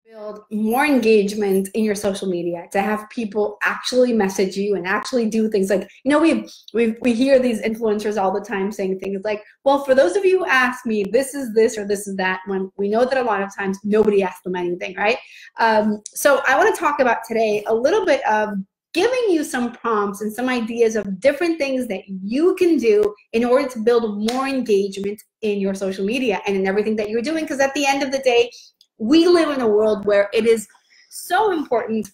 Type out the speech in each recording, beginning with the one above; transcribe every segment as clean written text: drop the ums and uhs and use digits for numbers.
Build more engagement in your social media, to have people actually message you and actually do things like, we hear these influencers all the time saying things like, well, for those of you who ask me, this is this or this is that, when we know that a lot of times nobody asks them anything, right? So I want to talk about today a little bit of giving you some prompts and some ideas of different things that you can do in order to build more engagement in your social media and in everything that you're doing. Because at the end of the day, we live in a world where it is so important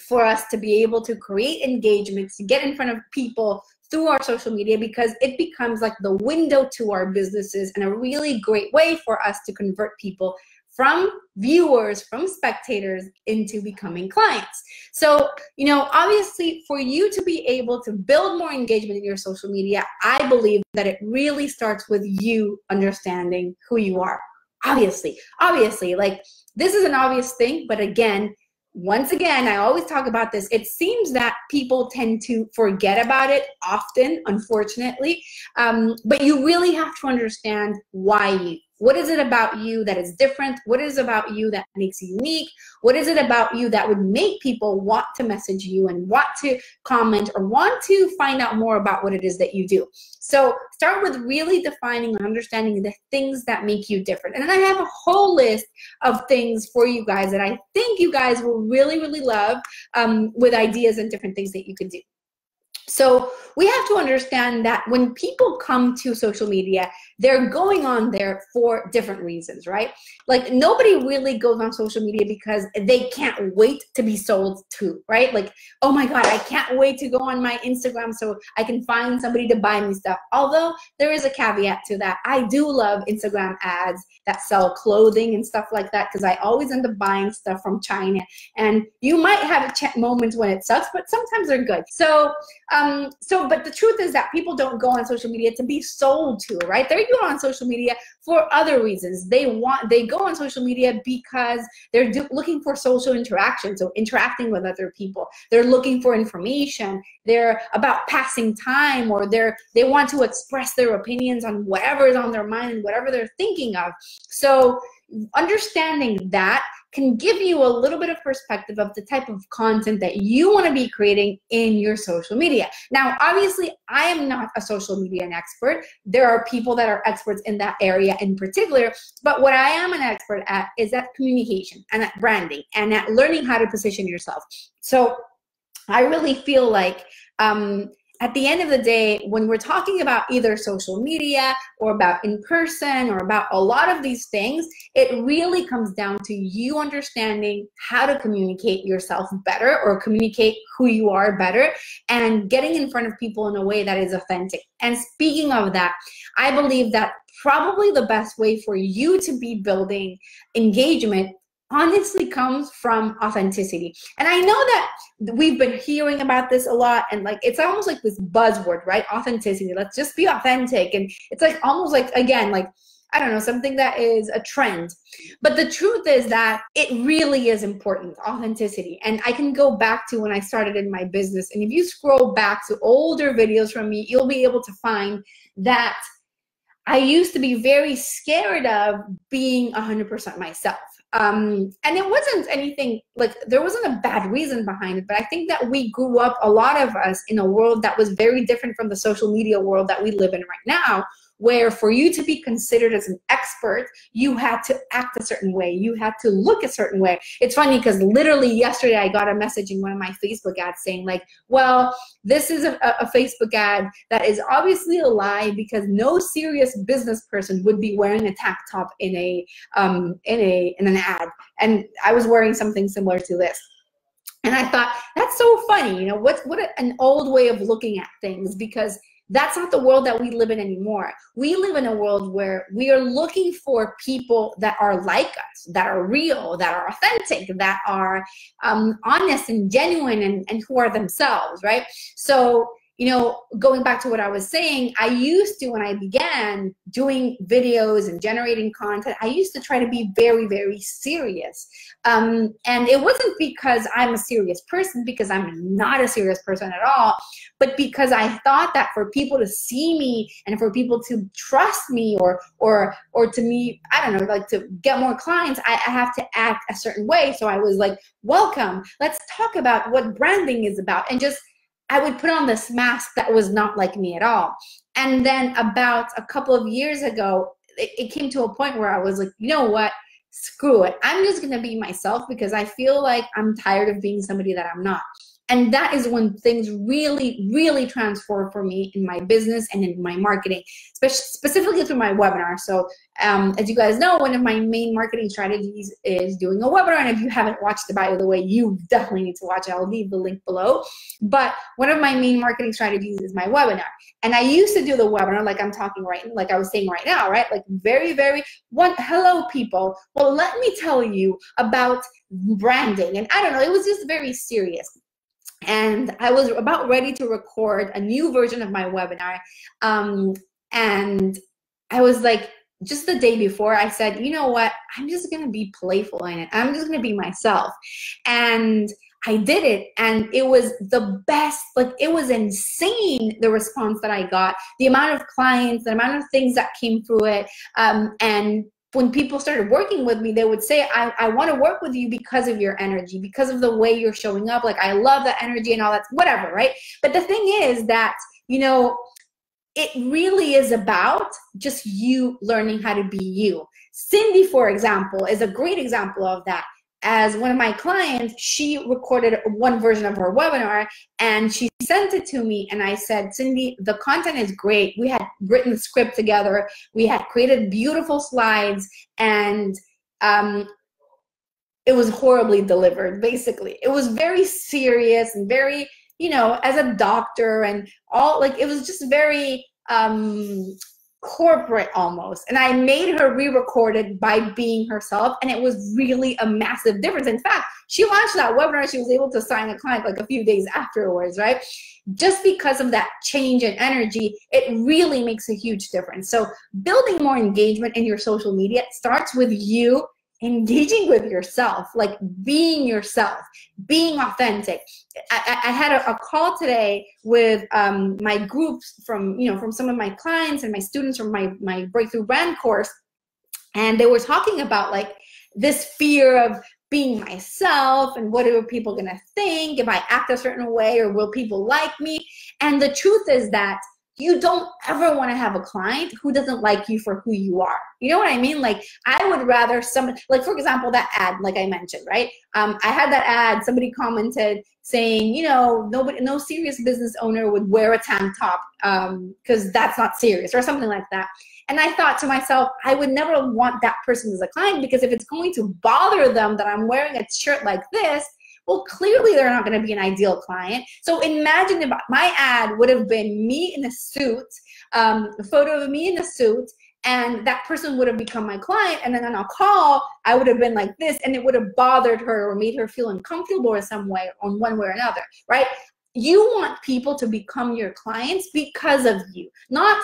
for us to be able to create engagement, to get in front of people through our social media, because it becomes like the window to our businesses and a really great way for us to convert people from viewers, from spectators, into becoming clients. So, obviously for you to be able to build more engagement in your social media, I believe that it really starts with you understanding who you are. Obviously, like, this is an obvious thing, but once again, I always talk about this. It seems that people tend to forget about it often, unfortunately, but you really have to understand why you. What is it about you that is different? What is it about you that makes you unique? What is it about you that would make people want to message you and want to comment or want to find out more about what it is that you do? So start with really defining and understanding the things that make you different. And then I have a whole list of things for you guys that I think you guys will really, really love, with ideas and different things that you can do. So we have to understand that when people come to social media, they're going on there for different reasons, right? Like, nobody really goes on social media because they can't wait to be sold to, right? Like, oh my God, I can't wait to go on my Instagram so I can find somebody to buy me stuff. Although there is a caveat to that. I do love Instagram ads that sell clothing and stuff like that, because I always end up buying stuff from China. And you might have moments when it sucks, but sometimes they're good. But the truth is that people don't go on social media to be sold to, right? They go on social media for other reasons. They go on social media because they're looking for social interaction, so interacting with other people. They're looking for information. They're about passing time, or they want to express their opinions on whatever is on their mind and whatever they're thinking of. So understanding that can give you a little bit of perspective of the type of content that you want to be creating in your social media. Now, obviously, I am not a social media expert. There are people that are experts in that area in particular, but what I am an expert at is at communication and at branding and at learning how to position yourself. So I really feel like at the end of the day, when we're talking about either social media or about in person or about a lot of these things, it really comes down to you understanding how to communicate yourself better, or communicate who you are better, and getting in front of people in a way that is authentic. And speaking of that, I believe that probably the best way for you to be building engagement honestly comes from authenticity. And I know that we've been hearing about this a lot, and like, it's almost like this buzzword, right? Authenticity. Let's just be authentic. And it's like almost like, again, like, I don't know, something that is a trend. But the truth is that it really is important, authenticity. And I can go back to when I started in my business, and if you scroll back to older videos from me, you'll be able to find that I used to be very scared of being 100% myself. And it wasn't anything, like, there wasn't a bad reason behind it, but I think that we grew up, a lot of us, in a world that was very different from the social media world that we live in right now, where for you to be considered as an expert, you had to act a certain way. You had to look a certain way. It's funny because literally yesterday I got a message in one of my Facebook ads saying like, well, this is a Facebook ad that is obviously a lie, because no serious business person would be wearing a tank top in an ad. And I was wearing something similar to this. And I thought, that's so funny. What an old way of looking at things, because that's not the world that we live in anymore. We live in a world where we are looking for people that are like us, that are real, that are authentic, that are honest and genuine, and who are themselves, right? So you know, going back to what I was saying, I used to, when I began doing videos and generating content, I used to try to be very, very serious. And it wasn't because I'm a serious person, because I'm not a serious person at all, but because I thought that for people to see me and for people to trust me or to me, I don't know, like to get more clients, I have to act a certain way. So I was like, welcome, let's talk about what branding is about. And just, I would put on this mask that was not like me at all. And then about a couple of years ago, it came to a point where I was like, you know what? Screw it. I'm just going to be myself, because I feel like I'm tired of being somebody that I'm not. And that is when things really, really transform for me in my business and in my marketing, specifically through my webinar. So as you guys know, one of my main marketing strategies is doing a webinar. And if you haven't watched it, by the way, you definitely need to watch it. I'll leave the link below. But one of my main marketing strategies is my webinar. And I used to do the webinar like I'm talking right, like I was saying right now, right? Like very, very, hello people. Well, let me tell you about branding. And I don't know, it was just very serious. And I was about ready to record a new version of my webinar. And I was like, just the day before, I said, you know what? I'm just going to be playful in it. I'm just going to be myself. And I did it. And it was the best. Like, it was insane, the response that I got, the amount of clients, the amount of things that came through it. And when people started working with me, they would say, I want to work with you because of your energy, because of the way you're showing up. Like, I love that energy and all that, whatever, right? But the thing is that, you know, it really is about just you learning how to be you. Cindy, for example, is a great example of that. As one of my clients, she recorded one version of her webinar and she sent it to me, and I said, Cindy, the content is great. We had written the script together. We had created beautiful slides, and it was horribly delivered, basically. It was very serious and very, you know, as a doctor and all, like, it was just very corporate almost. And I made her re-record it by being herself, and it was really a massive difference. In fact, she launched that webinar, she was able to sign a client like a few days afterwards, right? Just because of that change in energy, it really makes a huge difference. So building more engagement in your social media starts with you engaging with yourself, like being yourself, being authentic. I had a call today with my groups from, you know, from some of my clients and my students from my Breakthrough Brand course, and they were talking about like this fear of being myself and what are people gonna think if I act a certain way, or will people like me? And the truth is that you don't ever want to have a client who doesn't like you for who you are. You know what I mean? Like, I would rather someone, like, for example, that ad, like I mentioned, right? I had that ad, somebody commented saying, you know, no serious business owner would wear a tank top because that's not serious, or something like that. And I thought to myself, I would never want that person as a client, because if it's going to bother them that I'm wearing a shirt like this, well, clearly they're not going to be an ideal client. So imagine if my ad would have been me in a suit, a photo of me in a suit, and that person would have become my client. And then on a call, I would have been like this, and it would have bothered her or made her feel uncomfortable in some way, on one way or another, right? You want people to become your clients because of you, not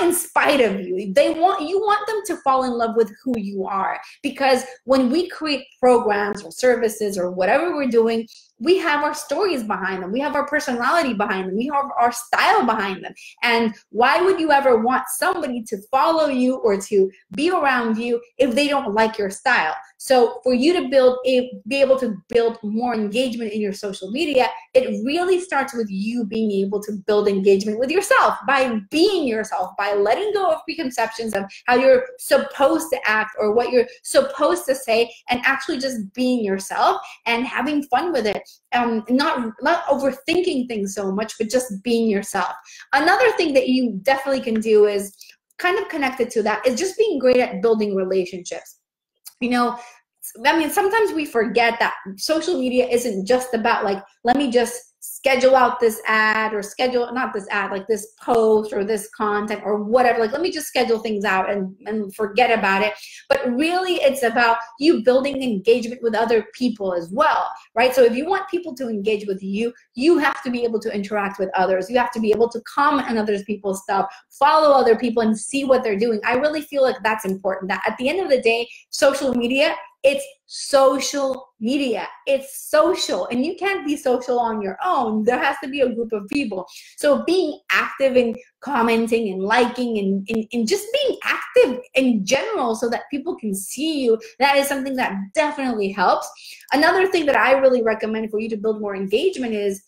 in spite of you. You want them to fall in love with who you are, because when we create programs or services or whatever we're doing, we have our stories behind them. We have our personality behind them. We have our style behind them. And why would you ever want somebody to follow you or to be around you if they don't like your style? So for you to be able to build more engagement in your social media, it really starts with you being able to build engagement with yourself by being yourself, by letting go of preconceptions of how you're supposed to act or what you're supposed to say, and actually just being yourself and having fun with it. Not overthinking things so much, but just being yourself. Another thing that you definitely can do is kind of connected to that is just being great at building relationships. You know, I mean, sometimes we forget that social media isn't just about like, let me just schedule out this ad, or schedule, not this ad, like this post or this content or whatever. Like, let me just schedule things out and forget about it. But really, it's about you building engagement with other people as well, right? So if you want people to engage with you, you have to be able to interact with others. You have to be able to comment on other people's stuff, follow other people, and see what they're doing. I really feel like that's important. That at the end of the day, social media, it's social media. It's social, and you can't be social on your own. There has to be a group of people. So being active and commenting and liking and just being active in general so that people can see you, that is something that definitely helps. Another thing that I really recommend for you to build more engagement is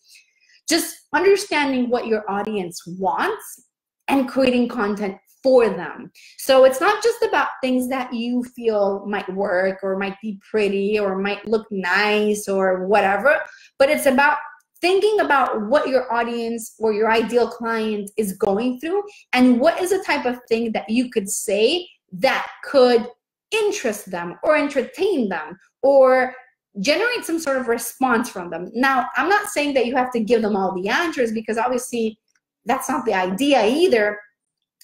just understanding what your audience wants and creating content for them. So it's not just about things that you feel might work or might be pretty or might look nice or whatever, but it's about thinking about what your audience or your ideal client is going through, and what is the type of thing that you could say that could interest them or entertain them or generate some sort of response from them. Now, I'm not saying that you have to give them all the answers, because obviously that's not the idea either.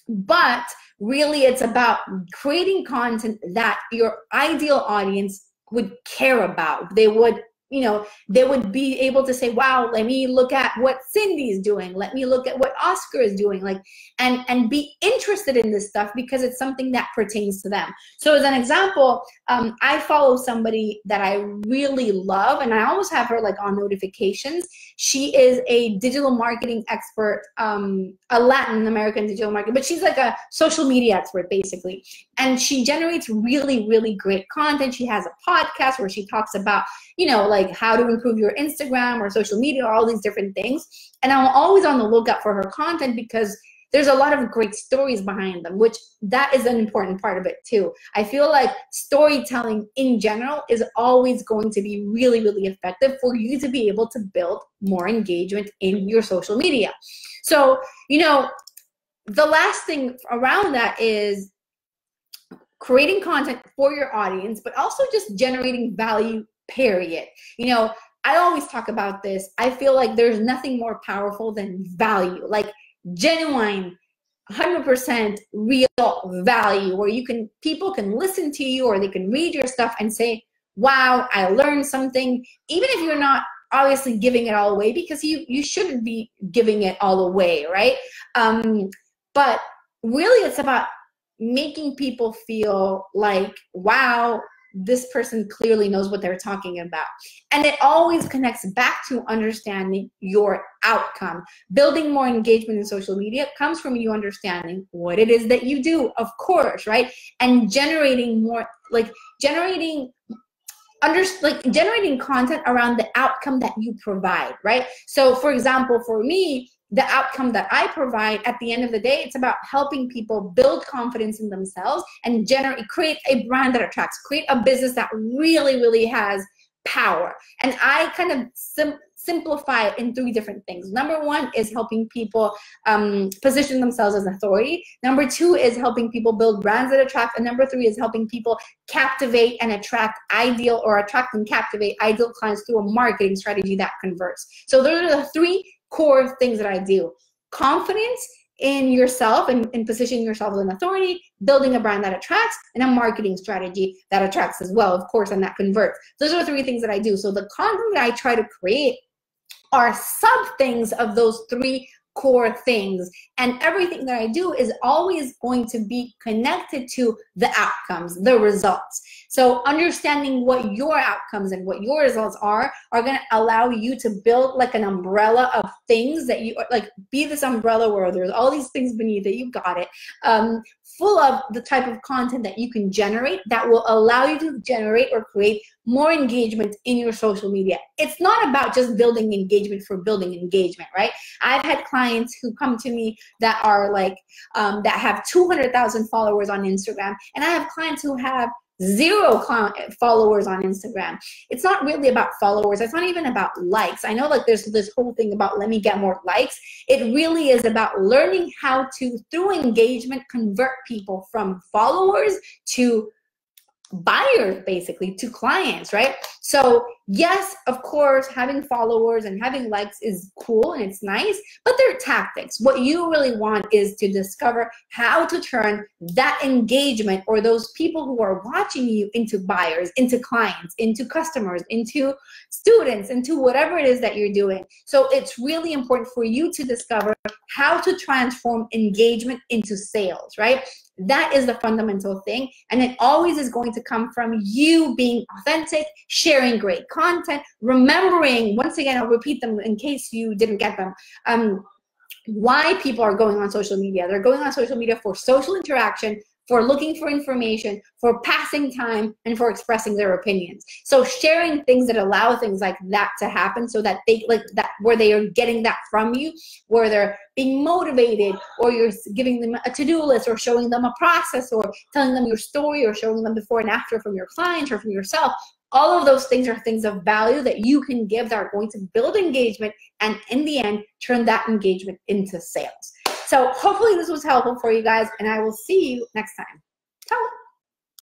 But really, it's about creating content that your ideal audience would care about. They would, you know, they would be able to say, wow, let me look at what Cindy is doing. Let me look at what Oscar is doing, like, and be interested in this stuff because it's something that pertains to them. So as an example, I follow somebody that I really love, and I always have her like on notifications. She is a digital marketing expert, a Latin American digital marketer, but she's like a social media expert basically. And she generates really, really great content. She has a podcast where she talks about, you know, like how to improve your Instagram or social media or all these different things. And I'm always on the lookout for her content because there's a lot of great stories behind them, which that is an important part of it too. I feel like storytelling in general is always going to be really, really effective for you to be able to build more engagement in your social media. So, you know, the last thing around that is creating content for your audience, but also just generating value, period. You know, I always talk about this. I feel like there's nothing more powerful than value, like genuine, 100% real value, where you can, people can listen to you or they can read your stuff and say, wow, I learned something, even if you're not obviously giving it all away, because you shouldn't be giving it all away, right? But really it's about making people feel like, wow, this person clearly knows what they're talking about. And it always connects back to understanding your outcome. Building more engagement in social media comes from you understanding what it is that you do, of course, right? And generating more, like generating content around the outcome that you provide, right? So for example, for me, the outcome that I provide at the end of the day, it's about helping people build confidence in themselves and create a brand that attracts, create a business that really, really has power. And I kind of simplify it in 3 different things. Number 1 is helping people position themselves as authority. Number 2 is helping people build brands that attract. And number 3 is helping people captivate and attract and captivate ideal clients through a marketing strategy that converts. So those are the 3 core things that I do. Confidence in yourself and positioning yourself as an authority, building a brand that attracts, and a marketing strategy that attracts as well, of course, and that converts. Those are the 3 things that I do. So the content that I try to create are sub things of those 3 core things, and everything that I do is always going to be connected to the outcomes, the results. So understanding what your outcomes and what your results are going to allow you to build like an umbrella of things that you like, be this umbrella where there's all these things beneath it, you got it, full of the type of content that you can generate that will allow you to generate or create more engagement in your social media. It's not about just building engagement for building engagement, right? I've had clients who come to me that are like, that have 200,000 followers on Instagram, and I have clients who have 0 followers on Instagram. It's not really about followers. It's not even about likes. I know like there's this whole thing about let me get more likes. It really is about learning how to, through engagement, convert people from followers to buyers, basically, to clients, right? So yes, of course, having followers and having likes is cool and it's nice, but they're tactics. What you really want is to discover how to turn that engagement, or those people who are watching you, into buyers, into clients, into customers, into students, into whatever it is that you're doing. So it's really important for you to discover how to transform engagement into sales, right? That is the fundamental thing, and it always is going to come from you being authentic, sharing great content, remembering, once again, I'll repeat them in case you didn't get them, why people are going on social media. They're going on social media for social interaction, for looking for information, for passing time, and for expressing their opinions. So sharing things that allow things like that to happen, so that they, like that, where they are getting that from you, where they're being motivated, or you're giving them a to-do list, or showing them a process, or telling them your story, or showing them before and after from your clients or from yourself. All of those things are things of value that you can give that are going to build engagement, and in the end, turn that engagement into sales. So hopefully this was helpful for you guys, and I will see you next time.